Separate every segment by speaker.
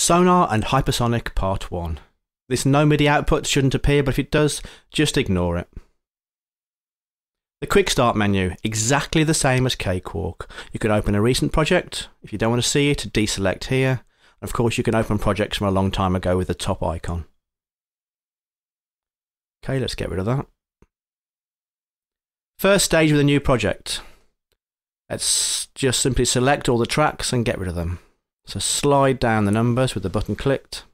Speaker 1: Sonar and Hypersonic Part 1. This no MIDI output shouldn't appear, but if it does, just ignore it. The Quick Start menu, exactly the same as Cakewalk. You can open a recent project. If you don't want to see it, deselect here. And of course, you can open projects from a long time ago with the top icon. Okay, let's get rid of that. First stage with a new project. Let's just simply select all the tracks and get rid of them. So slide down the numbers with the button clicked.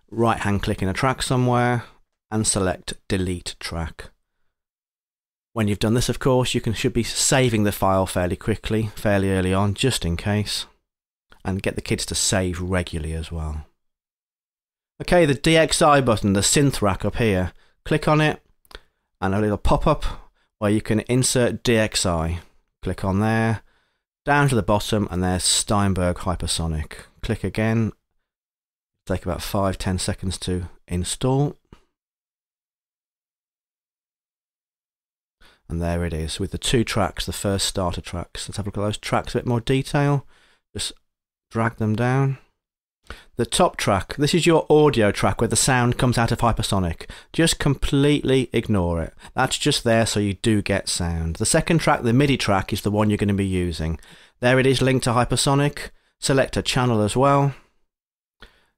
Speaker 1: Right hand click in a track somewhere and select delete track. When you've done this, of course, should be saving the file fairly quickly, fairly early on, just in case. And get the kids to save regularly as well. Okay, the DXI button, the synth rack up here. Click on it and a little pop-up where you can insert DXI. Click on there, down to the bottom, and there's Steinberg Hypersonic. Click again. Take about 5-10 seconds to install. And there it is with the two tracks, the first starter tracks. Let's have a look at those tracks in a bit more detail. Just drag them down. The top track, this is your audio track where the sound comes out of Hypersonic. Just completely ignore it. That's just there so you do get sound. The second track, the MIDI track, is the one you're going to be using. There it is linked to Hypersonic. Select a channel as well.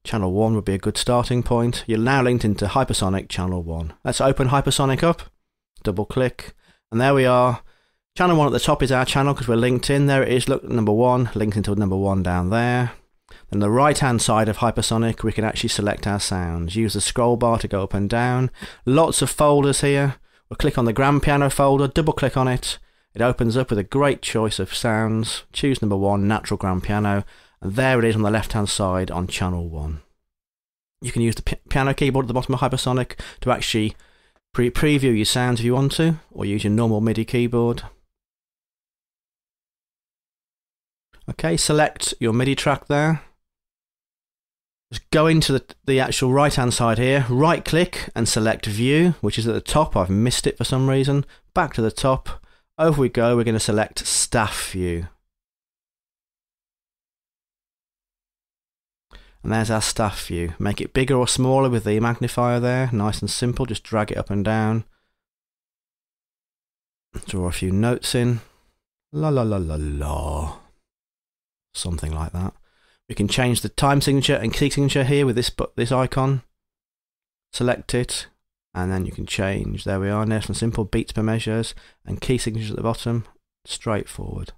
Speaker 1: Channel 1 would be a good starting point. You're now linked into Hypersonic Channel 1. Let's open Hypersonic up. Double click. And there we are. Channel 1 at the top is our channel because we're linked in. There it is. Look, number 1. Linked into number 1 down there. Then the right hand side of Hypersonic, we can actually select our sounds. Use the scroll bar to go up and down. Lots of folders here. We'll click on the grand piano folder, double click on it. It opens up with a great choice of sounds. Choose number 1, natural grand piano. And there it is on the left hand side on channel 1. You can use the piano keyboard at the bottom of Hypersonic to actually preview your sounds if you want to, or use your normal MIDI keyboard. Okay, select your MIDI track there. Just go into the actual right hand side here, right click and select view, which is at the top. I've missed it for some reason. Back to the top. Over we go, we're going to select staff view. And there's our staff view. Make it bigger or smaller with the magnifier there. Nice and simple, just drag it up and down. Draw a few notes in. La la la la la. Something like that. We can change the time signature and key signature here with this icon. Select it, and then you can change. There we are, nice and simple, beats per measures, and key signatures at the bottom. Straightforward.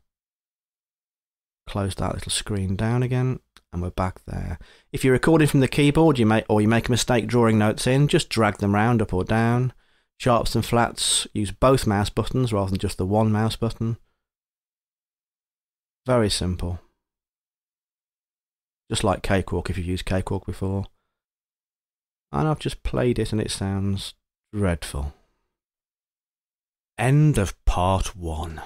Speaker 1: Close that little screen down again, and we're back there. If you're recording from the keyboard, you make a mistake drawing notes in, just drag them round up or down. Sharps and flats, use both mouse buttons rather than just the one mouse button. Very simple. Just like Cakewalk if you've used Cakewalk before. And I've just played it and it sounds dreadful. End of part 1.